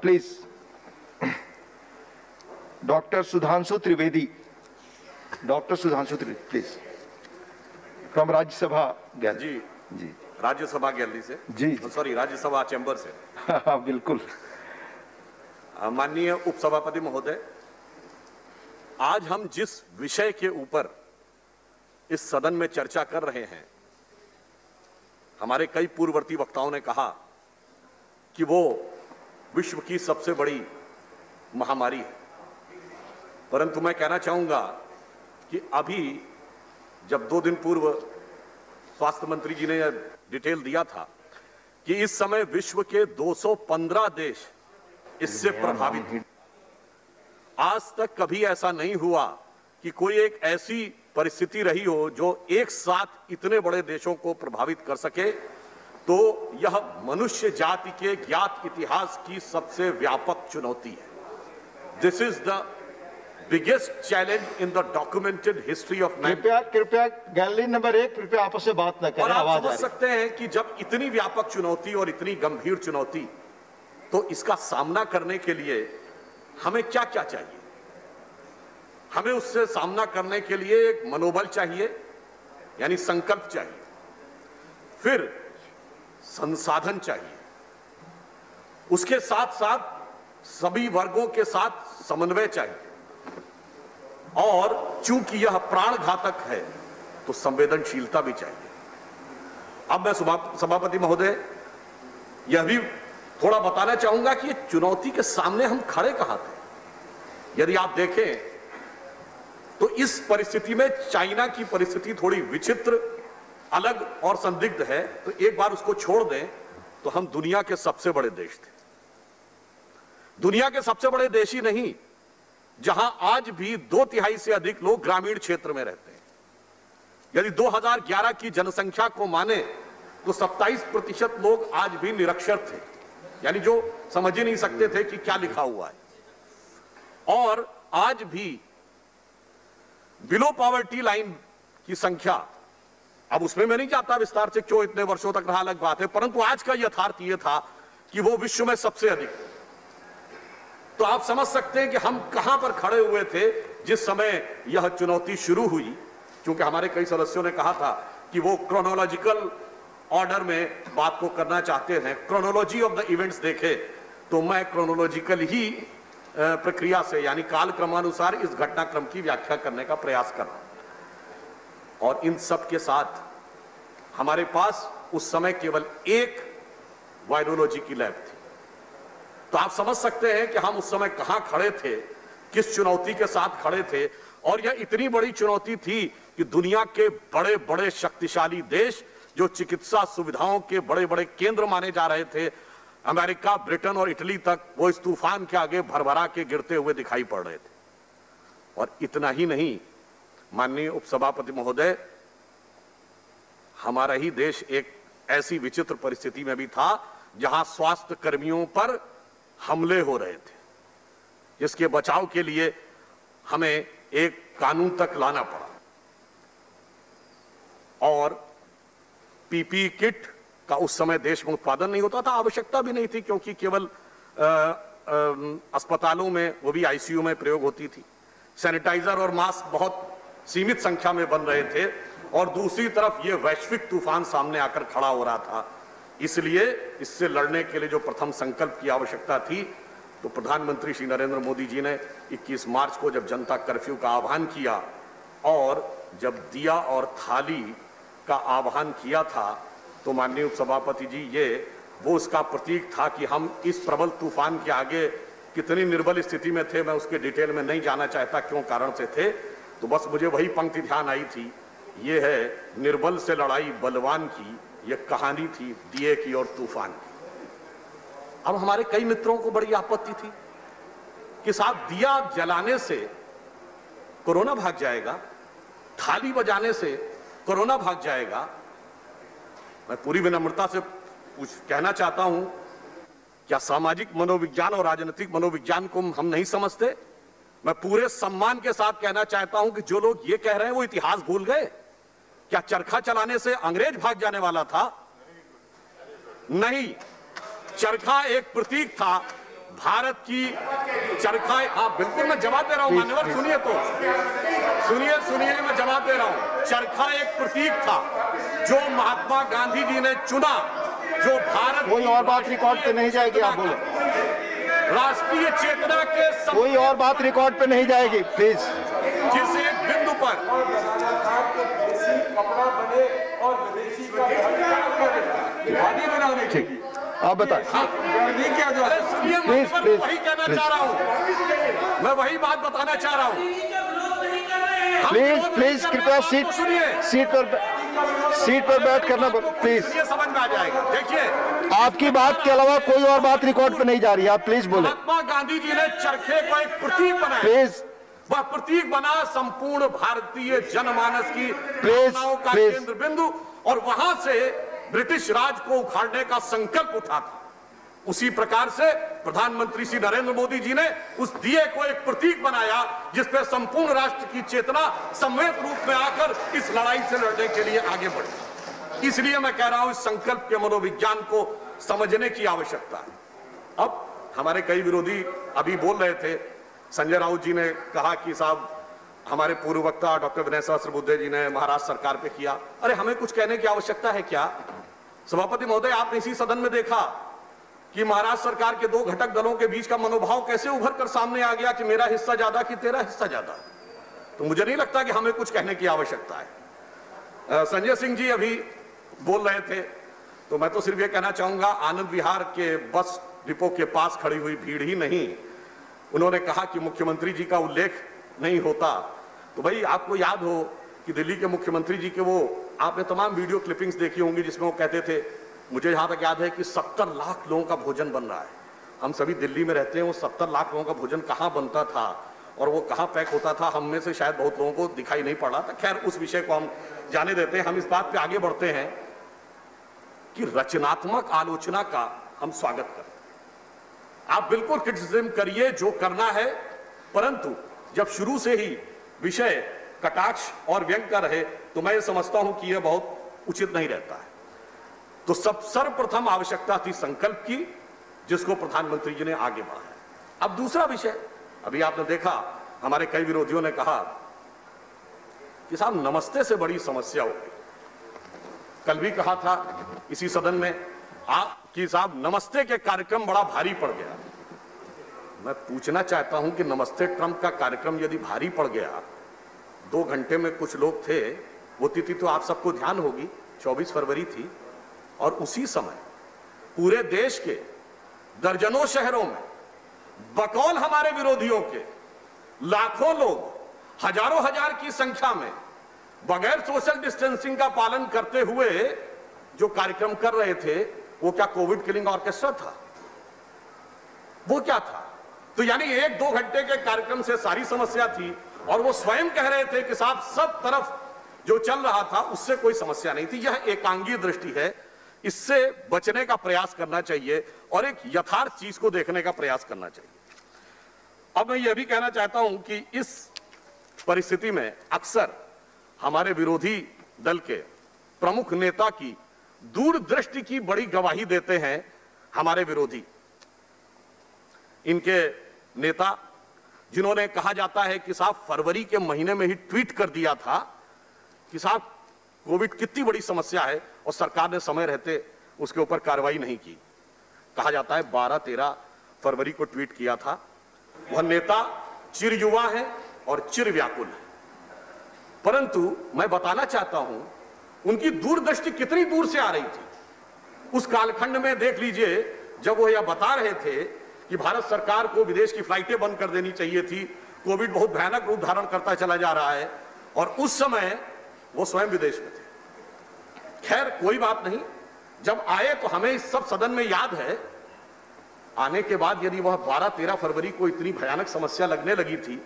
Please doctor Sudhanshu Trivedi, please from Rajya Sabha gallery. जी Rajya Sabha gallery से, जी सॉरी राज्यसभा चैम्बर से। हाँ बिल्कुल। माननीय उपसभापति महोदय, आज हम जिस विषय के ऊपर इस सदन में चर्चा कर रहे हैं, हमारे कई पूर्ववर्ती वक्ताओं ने कहा कि वो विश्व की सबसे बड़ी महामारी है, परंतु मैं कहना चाहूंगा कि अभी जब 2 दिन पूर्व स्वास्थ्य मंत्री जी ने यह डिटेल दिया था कि इस समय विश्व के 215 देश इससे प्रभावित हैं। आज तक कभी ऐसा नहीं हुआ कि कोई एक ऐसी परिस्थिति रही हो जो एक साथ इतने बड़े देशों को प्रभावित कर सके। तो यह मनुष्य जाति के ज्ञात इतिहास की सबसे व्यापक चुनौती है। This is the biggest challenge in the documented history of man. कृपया गैलरी नंबर 1 कृपया आपस में बात न करें। और आप समझ सकते हैं कि जब इतनी व्यापक चुनौती और इतनी गंभीर चुनौती, तो इसका सामना करने के लिए हमें क्या क्या चाहिए? हमें उससे सामना करने के लिए एक मनोबल चाहिए, यानी संकल्प चाहिए, फिर संसाधन चाहिए, उसके साथ साथ सभी वर्गों के साथ समन्वय चाहिए, और चूंकि यह प्राण घातक है तो संवेदनशीलता भी चाहिए। अब मैं सभापति महोदय यह भी थोड़ा बताना चाहूंगा कि चुनौती के सामने हम खड़े कहां थे। यदि आप देखें तो इस परिस्थिति में चाइना की परिस्थिति थोड़ी विचित्र, अलग और संदिग्ध है, तो एक बार उसको छोड़ दें तो हम दुनिया के सबसे बड़े देश थे। दुनिया के सबसे बड़े देश ही नहीं, जहां आज भी 2/3 से अधिक लोग ग्रामीण क्षेत्र में रहते हैं। यदि 2011 की जनसंख्या को माने तो 27% लोग आज भी निरक्षर थे, यानी जो समझ ही नहीं सकते थे कि क्या लिखा हुआ है। और आज भी बिलो पॉवर्टी लाइन की संख्या, अब उसमें मैं नहीं जाता विस्तार से क्यों इतने वर्षों तक रहा, अलग बात है, परंतु आज का यथार्थ यह था कि वो विश्व में सबसे अधिक। तो आप समझ सकते हैं कि हम कहां पर खड़े हुए थे जिस समय यह चुनौती शुरू हुई। क्योंकि हमारे कई सदस्यों ने कहा था कि वो क्रोनोलॉजिकल ऑर्डर में बात को करना चाहते हैं, क्रोनोलॉजी ऑफ द इवेंट्स देखे, तो मैं क्रोनोलॉजिकल ही प्रक्रिया से, यानी काल क्रमानुसार इस घटनाक्रम की व्याख्या करने का प्रयास कर रहा हूं। और इन सब के साथ हमारे पास उस समय केवल एक वायरोलॉजी की लैब थी। तो आप समझ सकते हैं कि हम उस समय कहां खड़े थे, किस चुनौती के साथ खड़े थे। और यह इतनी बड़ी चुनौती थी कि दुनिया के बड़े बड़े शक्तिशाली देश, जो चिकित्सा सुविधाओं के बड़े बड़े केंद्र माने जा रहे थे, अमेरिका, ब्रिटेन और इटली तक, वो इस तूफान के आगे भरभरा के गिरते हुए दिखाई पड़ रहे थे। और इतना ही नहीं, माननीय उपसभापति महोदय, हमारा ही देश एक ऐसी विचित्र परिस्थिति में भी था जहां स्वास्थ्य कर्मियों पर हमले हो रहे थे, जिसके बचाव के लिए हमें एक कानून तक लाना पड़ा। और पीपीई किट का उस समय देश में उत्पादन नहीं होता था, आवश्यकता भी नहीं थी, क्योंकि केवल अस्पतालों में, वो भी आईसीयू में प्रयोग होती थी। सैनिटाइजर और मास्क बहुत सीमित संख्या में बन रहे थे, और दूसरी तरफ ये वैश्विक तूफान सामने आकर खड़ा हो रहा था। इसलिए इससे लड़ने के लिए जो प्रथम संकल्प की आवश्यकता थी, तो प्रधानमंत्री श्री नरेंद्र मोदी जी ने 21 मार्च को जब जनता कर्फ्यू का आह्वान किया, और जब दिया और थाली का आह्वान किया था, तो माननीय उपसभापति जी, ये वो उसका प्रतीक था कि हम इस प्रबल तूफान के आगे कितनी निर्बल स्थिति में थे। मैं उसके डिटेल में नहीं जाना चाहता क्यों कारण से थे, तो बस मुझे वही पंक्ति ध्यान आई थी, ये है निर्बल से लड़ाई बलवान की, ये कहानी थी दिए की और तूफान की। अब हमारे कई मित्रों को बड़ी आपत्ति थी कि साहब, दिया जलाने से कोरोना भाग जाएगा, थाली बजाने से कोरोना भाग जाएगा। मैं पूरी विनम्रता से कहना चाहता हूं, क्या सामाजिक मनोविज्ञान और राजनीतिक मनोविज्ञान को हम नहीं समझते? मैं पूरे सम्मान के साथ कहना चाहता हूं कि जो लोग ये कह रहे हैं वो इतिहास भूल गए। क्या चरखा चलाने से अंग्रेज भाग जाने वाला था? नहीं, चरखा एक प्रतीक था भारत की चरखा, हाँ बिल्कुल मैं जवाब दे रहा हूं मान्यवर, सुनिए तो सुनिए मैं जवाब दे रहा हूं। चरखा एक प्रतीक था जो महात्मा गांधी जी ने चुना, जो भारत, कोई और बात रिकॉर्ड पे नहीं जाएगी, आप बोलो। राष्ट्रीय चेतना के कोई और बात रिकॉर्ड पे नहीं जाएगी प्लीज। जिस एक बिंदु पर कपड़ा बने और विदेशी का बनाने की, आप बताएं। सुनिए, वही कहना चाह रहा हूँ, मैं वही बात बताना चाह रहा हूँ। प्लीज कृपया सीट पर बैठ करना प्लीज। ये समझ में आ जाएगा। देखिए, आपकी बात के अलावा कोई और बात रिकॉर्ड पे नहीं जा रही है, आप प्लीज बोले। महात्मा गांधी जी ने चरखे को एक प्रतीक बनाया, प्लीज। वह प्रतीक बना संपूर्ण भारतीय जनमानस की भावनाओं का केंद्र बिंदु, और वहां से ब्रिटिश राज को उखाड़ने का संकल्प उठा था। उसी प्रकार से प्रधानमंत्री श्री नरेंद्र मोदी जी ने उस दिए को एक प्रतीक बनाया जिसपे संपूर्ण राष्ट्र की चेतना सम्मिलित रूप में आकर इस लड़ाई से लड़ने के लिए आगे बढ़ी। इसलिए मैं कह रहा हूं, इस संकल्प के मनोविज्ञान को समझने की आवश्यकता है। अब हमारे कई विरोधी अभी बोल रहे थे, संजय राउत जी ने कहा कि साहब हमारे पूर्व वक्ता डॉक्टर विनय सहस्त्रबुद्धे जी ने महाराष्ट्र सरकार पे किया। अरे हमें कुछ कहने की आवश्यकता है क्या? सभापति महोदय, आपने इसी सदन में देखा कि महाराष्ट्र सरकार के दो घटक दलों के बीच का मनोभाव कैसे उभर कर सामने आ गया कि मेरा हिस्सा ज्यादा कि तेरा हिस्सा ज्यादा। तो मुझे नहीं लगता कि हमें कुछ कहने की आवश्यकता है। संजय सिंह जी अभी बोल रहे थे, तो मैं तो सिर्फ ये कहना चाहूंगा, आनंद विहार के बस डिपो के पास खड़ी हुई भीड़ ही नहीं, उन्होंने कहा कि मुख्यमंत्री जी का उल्लेख नहीं होता। तो भाई आपको याद हो कि दिल्ली के मुख्यमंत्री जी के वो आपने तमाम वीडियो क्लिपिंग्स देखी होंगी जिसमें वो कहते थे, मुझे जहां तक याद है कि 70 लाख लोगों का भोजन बन रहा है। हम सभी दिल्ली में रहते हैं, वो 70 लाख लोगों का भोजन कहां बनता था और वो कहां पैक होता था, हम में से शायद बहुत लोगों को दिखाई नहीं पड़ रहा था। खैर उस विषय को हम जाने देते हैं। हम इस बात पे आगे बढ़ते हैं कि रचनात्मक आलोचना का हम स्वागत करें। आप बिल्कुल क्रिटिसिज्म करिए, जो करना है, परंतु जब शुरू से ही विषय कटाक्ष और व्यंग का रहे तो मैं ये समझता हूं कि यह बहुत उचित नहीं रहता है। तो सर्वप्रथम आवश्यकता थी संकल्प की, जिसको प्रधानमंत्री जी ने आगे बढ़ाया। अब दूसरा विषय, अभी आपने देखा हमारे कई विरोधियों ने कहा कि साहब नमस्ते से बड़ी समस्या हो गई। कल भी कहा था इसी सदन में कि साहब नमस्ते के कार्यक्रम बड़ा भारी पड़ गया। मैं पूछना चाहता हूं कि नमस्ते ट्रंप का कार्यक्रम यदि भारी पड़ गया, 2 घंटे में कुछ लोग थे, वो तिथि तो आप सबको ध्यान होगी, 24 फरवरी थी, और उसी समय पूरे देश के दर्जनों शहरों में बकौल हमारे विरोधियों के लाखों लोग हजारों हजार की संख्या में बगैर सोशल डिस्टेंसिंग का पालन करते हुए जो कार्यक्रम कर रहे थे, वो क्या कोविड किलिंग ऑर्केस्ट्रा था? वो क्या था? तो यानी 1-2 घंटे के कार्यक्रम से सारी समस्या थी, और वो स्वयं कह रहे थे कि साहब सब तरफ जो चल रहा था उससे कोई समस्या नहीं थी। यह एकांगी दृष्टि है, इससे बचने का प्रयास करना चाहिए और एक यथार्थ चीज को देखने का प्रयास करना चाहिए। अब मैं यह भी कहना चाहता हूं कि इस परिस्थिति में अक्सर हमारे विरोधी दल के प्रमुख नेता की दूरदृष्टि की बड़ी गवाही देते हैं हमारे विरोधी। इनके नेता जिन्होंने कहा जाता है कि साहब फरवरी के महीने में ही ट्वीट कर दिया था कि साहब कोविड कितनी बड़ी समस्या है और सरकार ने समय रहते उसके ऊपर कार्रवाई नहीं की। कहा जाता है 12-13 फरवरी को ट्वीट किया था। वह नेता चिर युवा है और चिर व्याकुल है, परंतु मैं बताना चाहता हूं उनकी दूरदृष्टि कितनी दूर से आ रही थी। उस कालखंड में देख लीजिए, जब वो यह बता रहे थे कि भारत सरकार को विदेश की फ्लाइटें बंद कर देनी चाहिए थी, कोविड बहुत भयानक रूप धारण करता चला जा रहा है, और उस समय वो स्वयं विदेश में थे। खैर कोई बात नहीं, जब आए तो हमें इस सब सदन में याद है, आने के बाद यदि वह 12-13 फरवरी को इतनी भयानक समस्या लगने लगी थी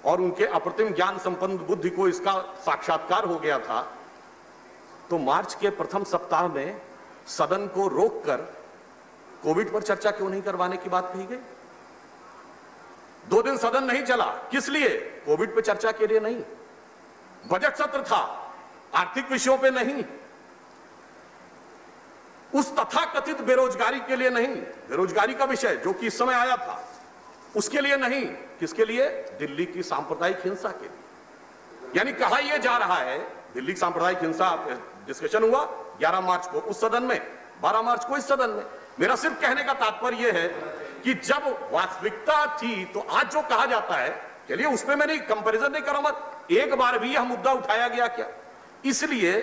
और उनके अप्रतिम ज्ञान संपन्न बुद्धि को इसका साक्षात्कार हो गया था, तो मार्च के प्रथम सप्ताह में सदन को रोककर कोविड पर चर्चा क्यों नहीं करवाने की बात कही गई? 2 दिन सदन नहीं चला, किस लिए? कोविड पर चर्चा के लिए नहीं। बजट सत्र था, आर्थिक विषयों पे नहीं। उस तथाकथित बेरोजगारी के लिए नहीं, बेरोजगारी का विषय जो कि इस समय आया था उसके लिए नहीं, किसके लिए? दिल्ली की सांप्रदायिक हिंसा के लिए। यानी कहा यह जा रहा है, दिल्ली की सांप्रदायिक हिंसा डिस्कशन हुआ 11 मार्च को उस सदन में, 12 मार्च को इस सदन में। मेरा सिर्फ कहने का तात्पर्य यह है कि जब वास्तविकता थी तो आज जो कहा जाता है, चलिए उसमें मैं नहीं कंपैरिजन नहीं कर रहा हूं, एक बार भी यह मुद्दा उठाया गया क्या? इसलिए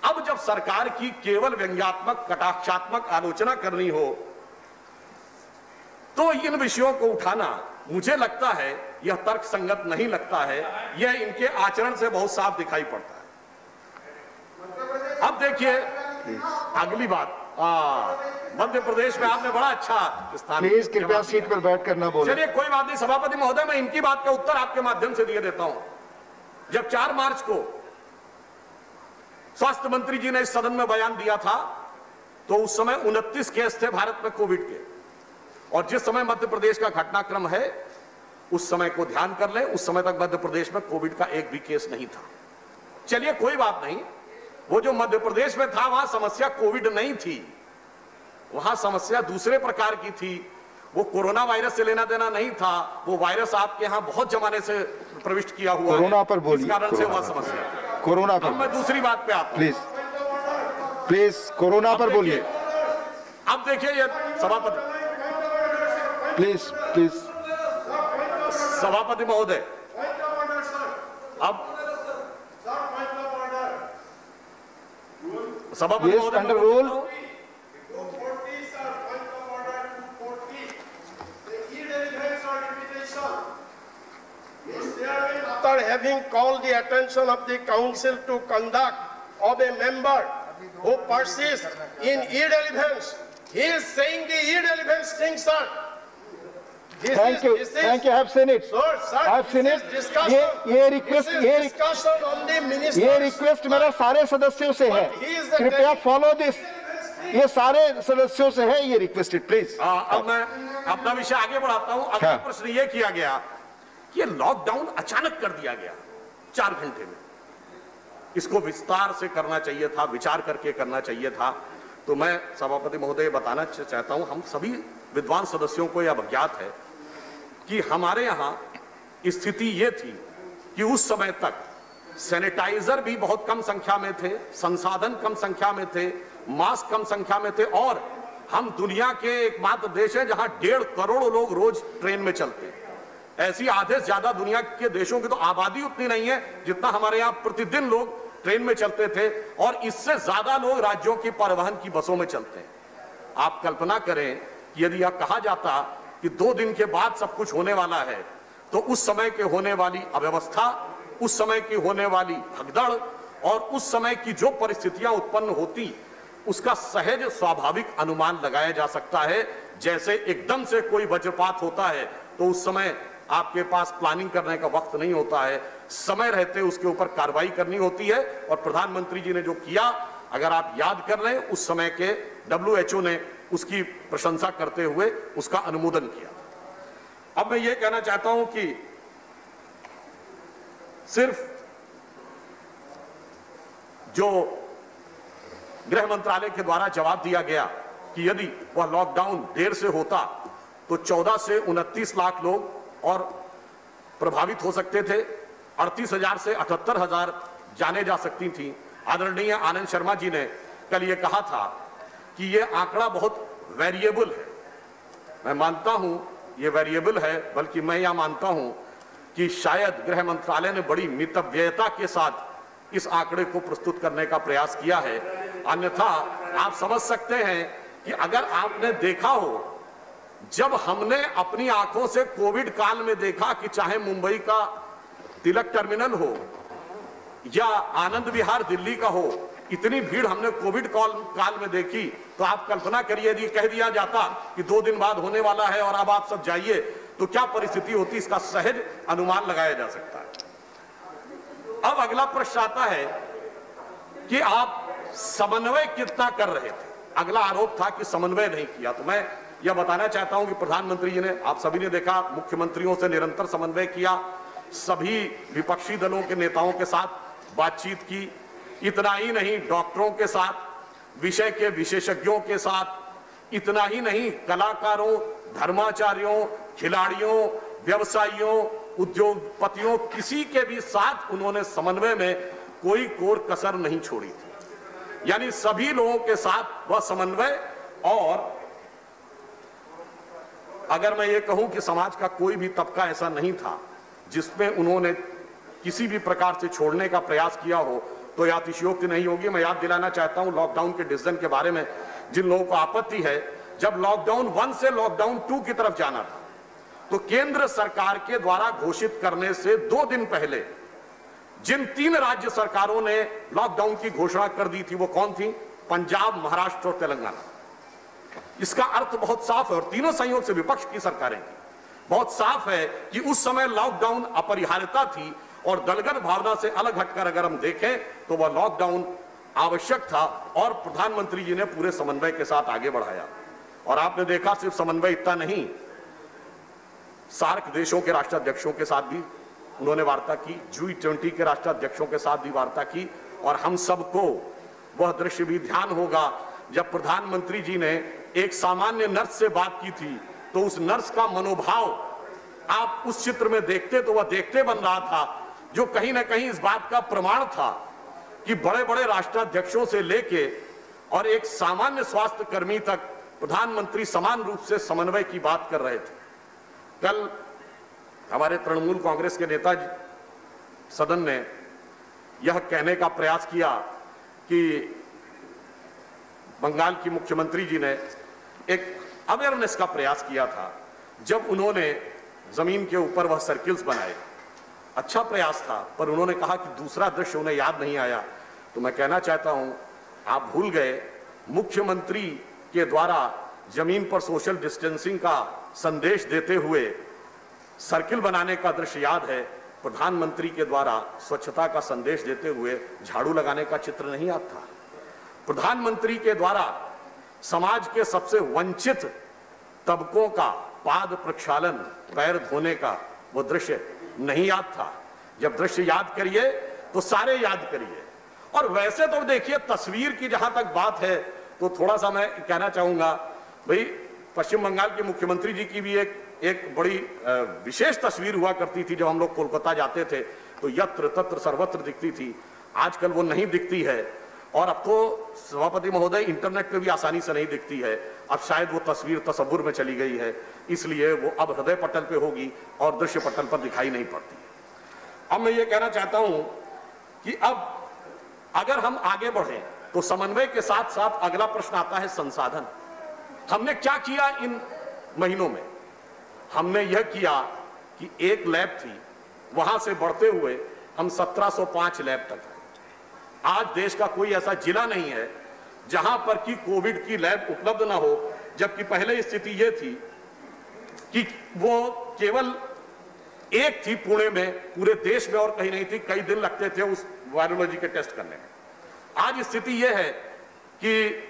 अब जब सरकार की केवल व्यंग्यात्मक कटाक्षात्मक आलोचना करनी हो तो इन विषयों को उठाना मुझे लगता है यह तर्क संगत नहीं लगता है, यह इनके आचरण से बहुत साफ दिखाई पड़ता है। अब देखिए अगली बात, मध्य प्रदेश में आपने बड़ा अच्छा स्थान, प्लीज कृपया सीट पर बैठ कर ना बोले। चलिए कोई बात नहीं सभापति महोदय, मैं इनकी बात का उत्तर आपके माध्यम से दिए देता हूं। जब 4 मार्च को स्वास्थ्य मंत्री जी ने इस सदन में बयान दिया था तो उस समय 29 केस थे भारत में कोविड के, और जिस समय मध्य प्रदेश का घटनाक्रम है उस समय को ध्यान कर लें, उस समय तक मध्य प्रदेश में कोविड का एक भी केस नहीं था। चलिए कोई बात नहीं, वो जो मध्य प्रदेश में था वहां समस्या कोविड नहीं थी, वहां समस्या दूसरे प्रकार की थी। वो कोरोना वायरस से लेना देना नहीं था, वो वायरस आपके यहां बहुत जमाने से प्रविष्ट किया हुआ कोरोना है, पर बोलिए, इस कारण से हुआ समस्या। कोरोना पर। अब मैं दूसरी बात पे आता हूं, प्लीज कोरोना पर बोलिए। अब देखिए ये सभापति, प्लीज सभापति महोदय, अब सभापति महोदय under rule. After having called the attention of the council to conduct of a member who persists in irrelevance, he is saying the irrelevance thing, sir. Thank you, I have seen it. Sir, I have seen it. ये request मेरा सारे सदस्यों से है, कृपया follow this. ये सारे सदस्यों से है ये रिक्वेस्टेड, प्लीज। अब मैं अपना विषय आगे बढ़ाता हूं। अगला प्रश्न ये किया गया कि ये लॉकडाउन अचानक कर दिया गया 4 घंटे में, इसको विस्तार से करना चाहिए था, विचार करके करना चाहिए था। तो मैं सभापति महोदय बताना चाहता हूं, हम सभी विद्वान सदस्यों को यह अवज्ञात है कि हमारे यहां स्थिति यह थी कि उस समय तक सैनिटाइजर भी बहुत कम संख्या में थे, संसाधन कम संख्या में थे, मास्क कम संख्या में थे, और हम दुनिया के एकमात्र देश हैं जहां 1.5 करोड़ लोग रोज ट्रेन में चलते हैं। ऐसी आधे से ज्यादा दुनिया के देशों की तो आबादी उतनी नहीं है जितना हमारे यहाँ प्रतिदिन लोग ट्रेन में चलते थे, और इससे ज्यादा लोग राज्यों की परिवहन की बसों में चलते हैं। आप कल्पना करें कि यदि यह कहा जाता कि 2 दिन के बाद सब कुछ होने वाला है, तो उस समय के होने वाली अव्यवस्था, उस समय की होने वाली भगदड़ और उस समय की जो परिस्थितियां उत्पन्न होती उसका सहज स्वाभाविक अनुमान लगाया जा सकता है। जैसे एकदम से कोई वज्रपात होता है तो उस समय आपके पास प्लानिंग करने का वक्त नहीं होता है, समय रहते उसके ऊपर कार्रवाई करनी होती है। और प्रधानमंत्री जी ने जो किया, अगर आप याद कर लें, उस समय के WHO ने उसकी प्रशंसा करते हुए उसका अनुमोदन किया। अब मैं ये कहना चाहता हूं कि सिर्फ जो गृह मंत्रालय के द्वारा जवाब दिया गया कि यदि वह लॉकडाउन देर से होता तो 14 से 29 लाख लोग और प्रभावित हो सकते थे, 38,000 से 78,000 जाने जा सकती थी। आदरणीय आनंद शर्मा जी ने कल ये कहा था कि ये आंकड़ा बहुत वेरिएबल है। मैं मानता हूं ये वेरिएबल है, बल्कि मैं यह मानता हूं कि शायद गृह मंत्रालय ने बड़ी मितव्ययता के साथ इस आंकड़े को प्रस्तुत करने का प्रयास किया है। अन्यथा आप समझ सकते हैं कि अगर आपने देखा हो, जब हमने अपनी आंखों से कोविड काल में देखा कि चाहे मुंबई का तिलक टर्मिनल हो या आनंद विहार दिल्ली का हो, इतनी भीड़ हमने कोविड काल में देखी, तो आप कल्पना करिए यदि कह दिया जाता कि 2 दिन बाद होने वाला है और अब आप सब जाइए, तो क्या परिस्थिति होती, इसका सहज अनुमान लगाया जा सकता है। अब अगला प्रश्न आता है कि आप समन्वय कितना कर रहे थे। अगला आरोप था कि समन्वय नहीं किया। तो मैं यह बताना चाहता हूं कि प्रधानमंत्री जी ने, आप सभी ने देखा, मुख्यमंत्रियों से निरंतर समन्वय किया, सभी विपक्षी दलों के नेताओं के साथ बातचीत की। इतना ही नहीं, डॉक्टरों के साथ, विषय के विशेषज्ञों के साथ, इतना ही नहीं कलाकारों, धर्माचार्यों, खिलाड़ियों, व्यवसायियों, उद्योगपतियों, किसी के भी साथ उन्होंने समन्वय में कोई कोर कसर नहीं छोड़ी थी। यानी सभी लोगों के साथ वह समन्वय, और अगर मैं ये कहूं कि समाज का कोई भी तबका ऐसा नहीं था जिसमें उन्होंने किसी भी प्रकार से छोड़ने का प्रयास किया हो, तो यह अतिशयोक्ति नहीं होगी। मैं याद दिलाना चाहता हूं लॉकडाउन के डिसीजन के बारे में, जिन लोगों को आपत्ति है, जब लॉकडाउन 1 से लॉकडाउन 2 की तरफ जाना था, तो केंद्र सरकार के द्वारा घोषित करने से 2 दिन पहले जिन 3 राज्य सरकारों ने लॉकडाउन की घोषणा कर दी थी, वो कौन थी? पंजाब, महाराष्ट्र और तेलंगाना। इसका अर्थ बहुत साफ है, और तीनों संयोग से विपक्ष की सरकारें थी। बहुत साफ है कि उस समय लॉकडाउन अपरिहार्यता थी, और दलगत भावना से अलग हटकर अगर हम देखें तो वह लॉकडाउन आवश्यक था, और प्रधानमंत्री जी ने पूरे समन्वय के साथ आगे बढ़ाया। और आपने देखा सिर्फ समन्वय इतना नहीं, सार्क देशों के राष्ट्राध्यक्षों के साथ भी उन्होंने वार्ता की, G20 के राष्ट्राध्यक्षों के साथ भी वार्ता की। और हम सबको वह दृश्य भी ध्यान होगा जब प्रधानमंत्री जी ने एक सामान्य नर्स से बात की थी, तो उस नर्स का मनोभाव आप उस चित्र में देखते तो वह देखते बन रहा था, जो कहीं ना कहीं इस बात का प्रमाण था कि बड़े बड़े राष्ट्राध्यक्षों से लेके और एक सामान्य स्वास्थ्य कर्मी तक प्रधानमंत्री समान रूप से समन्वय की बात कर रहे थे। कल हमारे तृणमूल कांग्रेस के नेता सदन ने यह कहने का प्रयास किया कि बंगाल की मुख्यमंत्री जी ने एक अवेयरनेस का प्रयास किया था जब उन्होंने जमीन के ऊपर वह सर्किल्स बनाए। अच्छा प्रयास था, पर उन्होंने कहा कि दूसरा दृश्य उन्हें याद नहीं आया। तो मैं कहना चाहता हूं, आप भूल गए, मुख्यमंत्री के द्वारा जमीन पर सोशल डिस्टेंसिंग का संदेश देते हुए सर्किल बनाने का दृश्य याद है, प्रधानमंत्री के द्वारा स्वच्छता का संदेश देते हुए झाड़ू लगाने का चित्र नहीं याद था। प्रधानमंत्री के द्वारा समाज के सबसे वंचित तबकों का पाद प्रक्षालन, पैर धोने का वो दृश्य नहीं याद था। जब दृश्य याद करिए तो सारे याद करिए। और वैसे तो देखिए, तस्वीर की जहां तक बात है तो थोड़ा सा मैं कहना चाहूंगा, भाई पश्चिम बंगाल के मुख्यमंत्री जी की भी एक बड़ी विशेष तस्वीर हुआ करती थी। जब हम लोग कोलकाता जाते थे तो यत्र तत्र सर्वत्र दिखती थी, आजकल वो नहीं दिखती है। और अब तो सभापति महोदय इंटरनेट पे भी आसानी से नहीं दिखती है। अब शायद वो तस्वीर तसव्वुर में चली गई है, इसलिए वो अब हृदय पटल पे होगी और दृश्य पटल पर दिखाई नहीं पड़ती। अब मैं ये कहना चाहता हूं कि अब अगर हम आगे बढ़े तो समन्वय के साथ साथ अगला प्रश्न आता है संसाधन। हमने क्या किया इन महीनों में? हमने यह किया कि एक लैब थी, वहां से बढ़ते हुए हम 1705 लैब तक। आज देश का कोई ऐसा जिला नहीं है जहां पर कि कोविड की लैब उपलब्ध ना हो, जबकि पहले स्थिति यह थी कि वो केवल एक थी पुणे में, पूरे देश में और कहीं नहीं थी। कई दिन लगते थे उस वायरोलॉजी के टेस्ट करने में। आज स्थिति यह है कि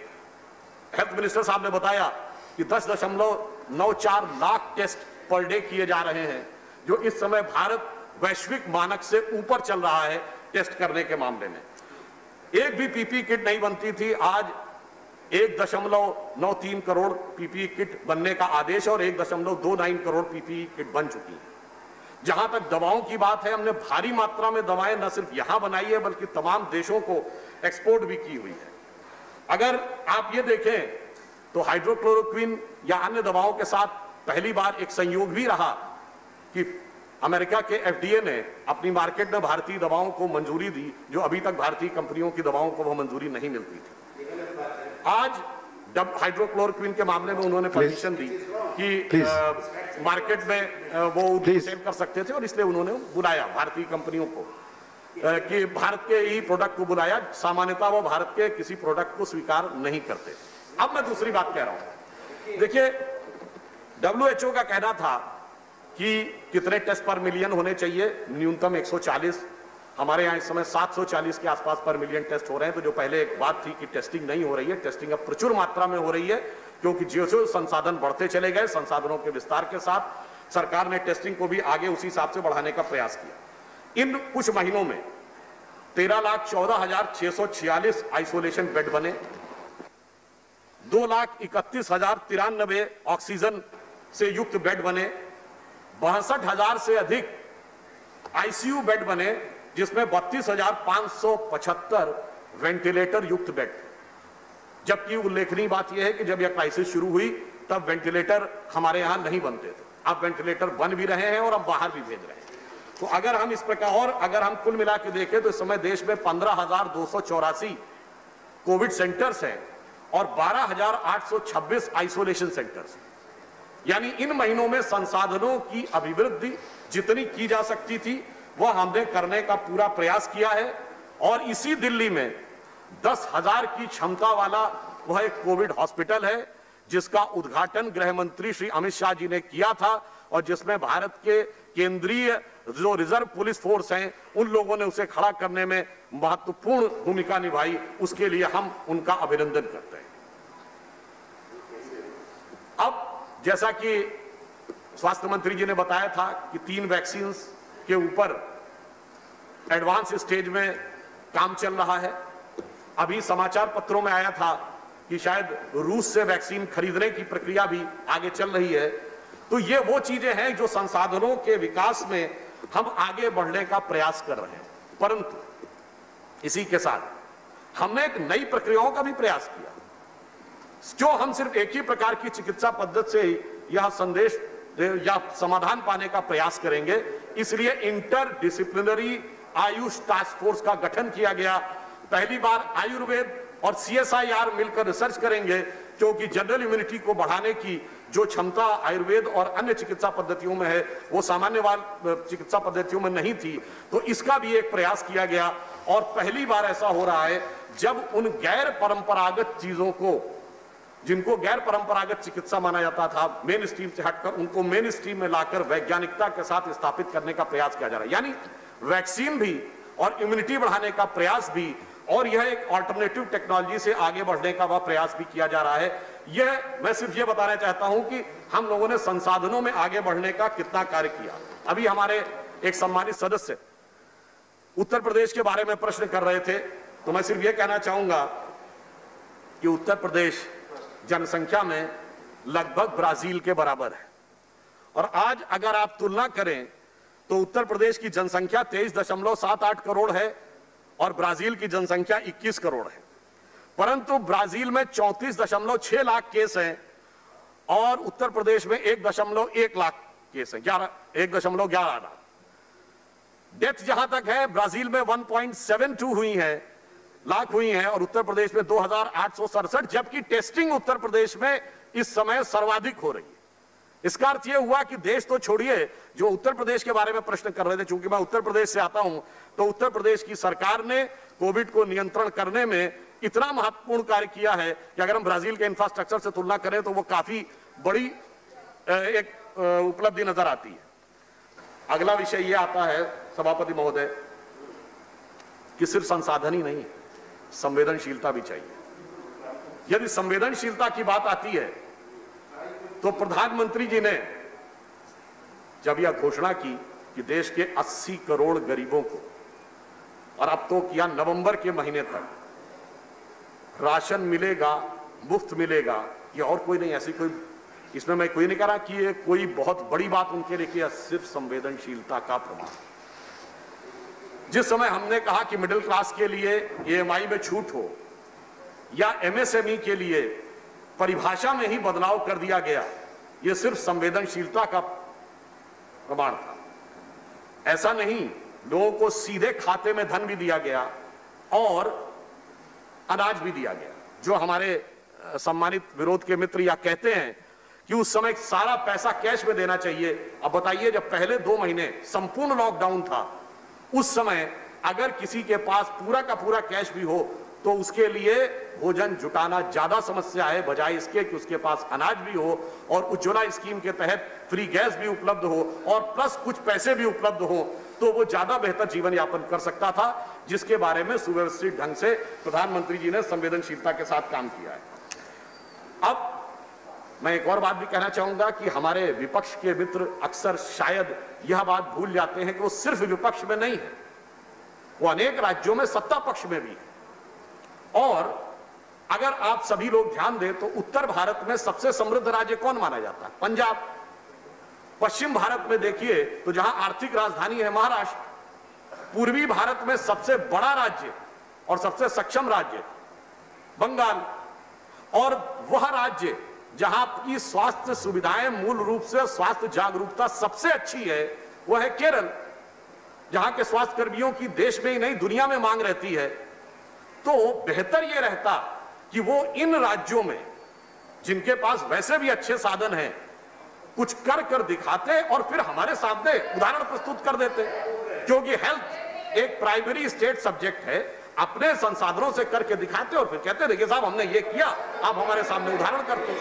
हेल्थ मिनिस्टर साहब ने बताया कि 10.94 लाख टेस्ट पर डे किए जा रहे हैं, जो इस समय भारत वैश्विक मानक से ऊपर चल रहा है टेस्ट करने के मामले में। एक भी पीपीई किट नहीं बनती थी, आज 1.93 करोड़ पीपीई किट बनने का आदेश और 1.29 करोड़ पीपीई किट बन चुकी है। जहां तक दवाओं की बात है, हमने भारी मात्रा में दवाएं न सिर्फ यहां बनाई है बल्कि तमाम देशों को एक्सपोर्ट भी की हुई है। अगर आप ये देखें तो हाइड्रोक्लोरोक्विन या अन्य दवाओं के साथ पहली बार एक संयोग भी रहा कि अमेरिका के एफडीए ने अपनी मार्केट में भारतीय दवाओं को मंजूरी दी, जो अभी तक भारतीय कंपनियों की दवाओं को वह मंजूरी नहीं मिलती थी। आज जब हाइड्रोक्लोरोक्विन के मामले में उन्होंने परमिशन दी कि मार्केट में वो सेल कर सकते थे, और इसलिए उन्होंने बुलाया भारतीय कंपनियों को कि भारत के ही प्रोडक्ट को बुलाया। सामान्यतः वो भारत के किसी प्रोडक्ट को स्वीकार नहीं करते। अब मैं दूसरी बात कह रहा हूं, देखिए WHO का कहना था कि कितने टेस्ट पर मिलियन होने चाहिए, न्यूनतम 140। हमारे यहाँ इस समय 740 के आसपास पर मिलियन टेस्ट हो रहे हैं। तो जो पहले एक बात थी कि टेस्टिंग नहीं हो रही है, टेस्टिंग अब प्रचुर मात्रा में हो रही है, क्योंकि जो संसाधन बढ़ते चले गए, संसाधनों के विस्तार के साथ सरकार ने टेस्टिंग को भी आगे उसी हिसाब से बढ़ाने का प्रयास किया। इन कुछ महीनों में 13,14,646 आइसोलेशन बेड बने, 2,31,093 ऑक्सीजन से युक्त बेड बने, 62,000 से अधिक आईसीयू बेड बने, जिसमें 32,575 वेंटिलेटर युक्त बेड। जबकि उल्लेखनीय बात यह है कि जब यह क्राइसिस शुरू हुई तब वेंटिलेटर हमारे यहां नहीं बनते थे। अब वेंटिलेटर बन भी रहे हैं और अब बाहर भी भेज रहे हैं। तो अगर हम इस प्रकार, और अगर हम कुल मिला के देखें तो इस समय देश में 15,284 कोविड सेंटर्स हैं और 12,826 आइसोलेशन सेंटर्स हैं। यानी इन महीनों में संसाधनों की अभिवृद्धि जितनी की जा सकती थी वह हमने करने का पूरा प्रयास किया है। और इसी दिल्ली में 10,000 की क्षमता वाला वह एक कोविड हॉस्पिटल है, जिसका उद्घाटन गृह मंत्री श्री अमित शाह जी ने किया था और जिसमें भारत के केंद्रीय जो रिजर्व पुलिस फोर्स हैं उन लोगों ने उसे खड़ा करने में महत्वपूर्ण भूमिका निभाई। उसके लिए हम उनका अभिनंदन करते हैं। अब जैसा कि स्वास्थ्य मंत्री जी ने बताया था कि 3 वैक्सीन के ऊपर एडवांस स्टेज में काम चल रहा है। अभी समाचार पत्रों में आया था कि शायद रूस से वैक्सीन खरीदने की प्रक्रिया भी आगे चल रही है। तो ये वो चीजें हैं जो संसाधनों के विकास में हम आगे बढ़ने का प्रयास कर रहे हैं। परंतु इसी के साथ हमने एक नई प्रक्रियाओं का भी प्रयास किया। जो हम सिर्फ एक ही प्रकार की चिकित्सा पद्धति से यह संदेश या समाधान पाने का प्रयास करेंगे, इसलिए इंटरडिसिप्लिनरी आयुष टास्क फोर्स का गठन किया गया। पहली बार आयुर्वेद और CSIR मिलकर रिसर्च करेंगे, क्योंकि जनरल इम्यूनिटी को बढ़ाने की जो क्षमता आयुर्वेद और अन्य चिकित्सा पद्धतियों में है वो सामान्य चिकित्सा पद्धतियों में नहीं थी। तो इसका भी एक प्रयास किया गया। और पहली बार ऐसा हो रहा है जब उन गैर परंपरागत चीजों को, जिनको गैर परंपरागत चिकित्सा माना जाता था, मेन स्ट्रीम से हटकर उनको मेन स्ट्रीम में लाकर वैज्ञानिकता के साथ स्थापित करने का प्रयास किया जा रहा है। यानी वैक्सीन भी और इम्यूनिटी बढ़ाने का प्रयास भी, और यह एक अल्टरनेटिव टेक्नोलॉजी से आगे बढ़ने का वह प्रयास भी किया जा रहा है। यह मैं सिर्फ यह बताना चाहता हूं कि हम लोगों ने संसाधनों में आगे बढ़ने का कितना कार्य किया। अभी हमारे एक सम्मानित सदस्य उत्तर प्रदेश के बारे में प्रश्न कर रहे थे, तो मैं सिर्फ यह कहना चाहूंगा कि उत्तर प्रदेश जनसंख्या में लगभग ब्राजील के बराबर है। और आज अगर आप तुलना करें तो उत्तर प्रदेश की जनसंख्या 23.78 करोड़ है और ब्राजील की जनसंख्या 21 करोड़ है। परंतु ब्राजील में 34.6 लाख केस हैं और उत्तर प्रदेश में 1.1 लाख केस हैं, 1.11 लाख। डेथ जहां तक है ब्राजील में 1.72 लाख हुई हैं और उत्तर प्रदेश में 2,867, जबकि टेस्टिंग उत्तर प्रदेश में इस समय सर्वाधिक हो रही है। इसका अर्थ यह हुआ कि देश तो छोड़िए, जो उत्तर प्रदेश के बारे में प्रश्न कर रहे थे, चूंकि मैं उत्तर प्रदेश से आता हूं, तो उत्तर प्रदेश की सरकार ने कोविड को नियंत्रण करने में इतना महत्वपूर्ण कार्य किया है कि अगर हम ब्राजील के इंफ्रास्ट्रक्चर से तुलना करें तो वो काफी बड़ी एक उपलब्धि नजर आती है। अगला विषय यह आता है सभापति महोदय कि सिर्फ संसाधन ही नहीं, संवेदनशीलता भी चाहिए। यदि संवेदनशीलता की बात आती है तो प्रधानमंत्री जी ने जब यह घोषणा की कि देश के 80 करोड़ गरीबों को, और अब तो किया नवंबर के महीने तक राशन मिलेगा, मुफ्त मिलेगा, ये और कोई नहीं, ऐसी कोई, इसमें मैं कोई नहीं कह रहा कि ये कोई बहुत बड़ी बात उनके लिए किया, सिर्फ संवेदनशीलता का प्रमाण। जिस समय हमने कहा कि मिडिल क्लास के लिए EMI में छूट हो या MSME के लिए परिभाषा में ही बदलाव कर दिया गया, यह सिर्फ संवेदनशीलता का प्रमाण था। ऐसा नहीं, लोगों को सीधे खाते में धन भी दिया गया और अनाज भी दिया गया। जो हमारे सम्मानित विरोध के मित्र या कहते हैं कि उस समय सारा पैसा कैश में देना चाहिए। अब बताइए, जब पहले 2 महीने संपूर्ण लॉकडाउन था, उस समय अगर किसी के पास पूरा का पूरा कैश भी हो तो उसके लिए भोजन जुटाना ज्यादा समस्या है, बजाय इसके कि उसके पास अनाज भी हो और उज्ज्वला स्कीम के तहत फ्री गैस भी उपलब्ध हो और प्लस कुछ पैसे भी उपलब्ध हो, तो वो ज्यादा बेहतर जीवन यापन कर सकता था, जिसके बारे में सुव्यवस्थित ढंग से प्रधानमंत्री जी ने संवेदनशीलता के साथ काम किया है। अब मैं एक और बात भी कहना चाहूंगा कि हमारे विपक्ष के मित्र अक्सर शायद यह बात भूल जाते हैं कि वो सिर्फ विपक्ष में नहीं है, वो अनेक राज्यों में सत्ता पक्ष में भी है। और अगर आप सभी लोग ध्यान दें तो उत्तर भारत में सबसे समृद्ध राज्य कौन माना जाता है? पंजाब। पश्चिम भारत में देखिए तो जहां आर्थिक राजधानी है महाराष्ट्र। पूर्वी भारत में सबसे बड़ा राज्य और सबसे सक्षम राज्य बंगाल। और वह राज्य जहां की स्वास्थ्य सुविधाएं मूल रूप से स्वास्थ्य जागरूकता सबसे अच्छी है वह है केरल, जहां के स्वास्थ्य कर्मियों की देश में ही नहीं दुनिया में मांग रहती है। तो बेहतर यह रहता कि वो इन राज्यों में जिनके पास वैसे भी अच्छे साधन हैं कुछ कर दिखाते और फिर हमारे सामने उदाहरण प्रस्तुत कर देते, क्योंकि हेल्थ एक प्राइमरी स्टेट सब्जेक्ट है। अपने संसाधनों से करके दिखाते और फिर कहते देखिए साहब हमने ये किया, आप हमारे सामने उदाहरण करते।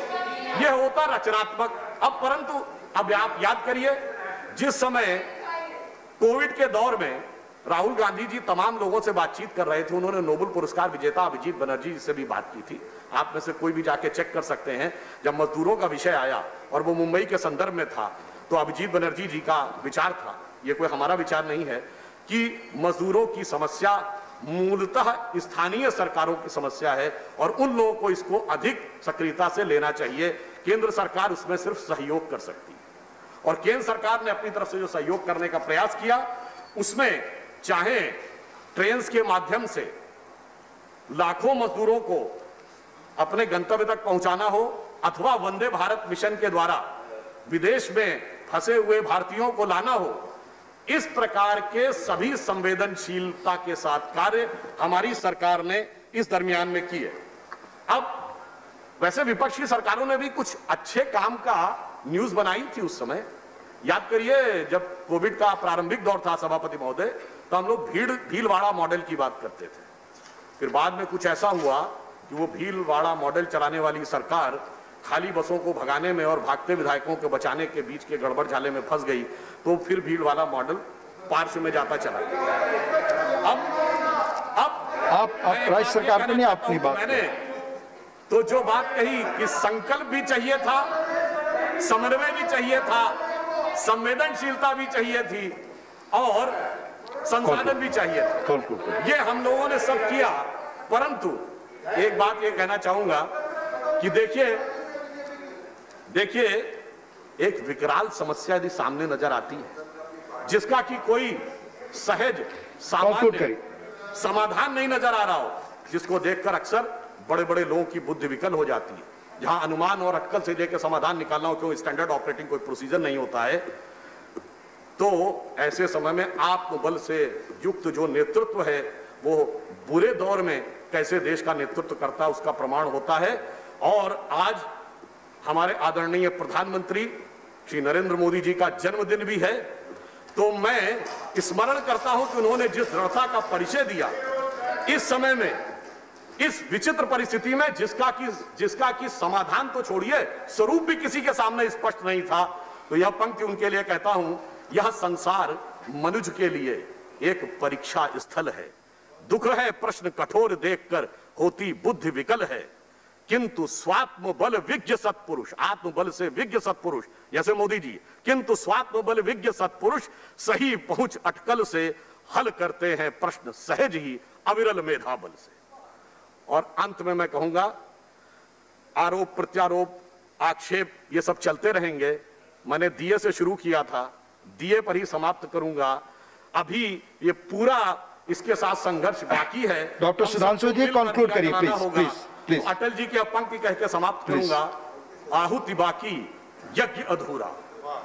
ये होता रचनात्मक। अब परंतु अब आप याद करिए जिस समय कोविड के दौर में राहुल गांधी जी तमाम लोगों से बातचीत कर रहे थे, उन्होंने नोबेल पुरस्कार विजेता अभिजीत बनर्जी से भी बात की थी। आप में से कोई भी जाके चेक कर सकते हैं। जब मजदूरों का विषय आया और वो मुंबई के संदर्भ में था तो अभिजीत बनर्जी जी का विचार था, ये कोई हमारा विचार नहीं है, कि मजदूरों की समस्या मूलतः स्थानीय सरकारों की समस्या है और उन लोगों को इसको अधिक सक्रियता से लेना चाहिए। केंद्र सरकार उसमें सिर्फ सहयोग कर सकती है और केंद्र सरकार ने अपनी तरफ से जो सहयोग करने का प्रयास किया उसमें चाहे ट्रेन के माध्यम से लाखों मजदूरों को अपने गंतव्य तक पहुंचाना हो अथवा वंदे भारत मिशन के द्वारा विदेश में फंसे हुए भारतीयों को लाना हो, इस प्रकार के सभी संवेदनशीलता के साथ कार्य हमारी सरकार ने इस दरमियान में किए। अब वैसे विपक्ष की सरकारों ने भी कुछ अच्छे काम का न्यूज बनाई थी उस समय। याद करिए जब कोविड का प्रारंभिक दौर था सभापति महोदय, तो हम लोग भीलवाड़ा मॉडल की बात करते थे। फिर बाद में कुछ ऐसा हुआ कि वो भीलवाड़ा मॉडल चलाने वाली सरकार खाली बसों को भगाने में और भागते विधायकों को बचाने के बीच के गड़बड़ झाले में फंस गई, तो फिर भीलवाड़ा मॉडल पार्श्व में जाता चला। अब राज्य सरकार ने अपनी बात मैंने तो जो बात कही कि संकल्प भी चाहिए था, समन्वय भी चाहिए था, संवेदनशीलता भी चाहिए थी और संसाधन भी चाहिए था, ये हम लोगों ने सब किया। परंतु एक बात ये कहना चाहूंगा कि देखिए एक विकराल समस्या यदि सामने नजर आती है जिसका कि कोई सहज सामान्य समाधान नहीं नजर आ रहा हो, जिसको देखकर अक्सर बड़े बड़े लोगों की बुद्धि विकल हो जाती है, जहां अनुमान और अक्कल से लेकर समाधान निकालना हो, क्यों स्टैंडर्ड ऑपरेटिंग कोई प्रोसीजर नहीं होता है, तो ऐसे समय में आत्मबल से युक्त जो नेतृत्व है वो बुरे दौर में कैसे देश का नेतृत्व करता है उसका प्रमाण होता है। और आज हमारे आदरणीय प्रधानमंत्री श्री नरेंद्र मोदी जी का जन्मदिन भी है, तो मैं स्मरण करता हूं कि उन्होंने जिस दृढ़ता का परिचय दिया इस समय में, इस विचित्र परिस्थिति में, जिसका कि समाधान तो छोड़िए स्वरूप भी किसी के सामने स्पष्ट नहीं था, तो यह पंक्ति उनके लिए कहता हूं, यह संसार मनुष्य के लिए एक परीक्षा स्थल है, दुख है प्रश्न कठोर देखकर होती बुद्धि विकल है, किंतु स्वात्म बल विज्ञ सत्पुरुष, आत्मबल से विज्ञ सत्पुरुष जैसे मोदी जी, किंतु स्वात्म बल विज्ञ सत्पुरुष सही पहुंच अटकल से हल करते हैं प्रश्न सहज ही अविरल मेधा बल से। और अंत में मैं कहूंगा आरोप प्रत्यारोप आक्षेप ये सब चलते रहेंगे। मैंने दिए से शुरू किया था, दिए पर ही समाप्त करूंगा। अभी ये पूरा इसके साथ संघर्ष बाकी है। डॉक्टर सुधांशु जी कंक्लूड करिए प्लीज। तो अटल जी की पंक्ति कह के समाप्त करूंगा, आहुति बाकी यज्ञ अधूरा,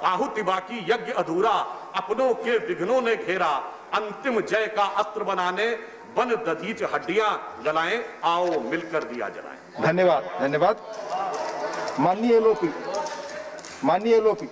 आहुति बाकी यज्ञ अधूरा, अपनों के विघ्नों ने घेरा, अंतिम जय का अस्त्र बनाने बन दधीच हड्डियां जलाएं, आओ मिलकर दिया जलाएं। धन्यवाद। माननीय एलओपी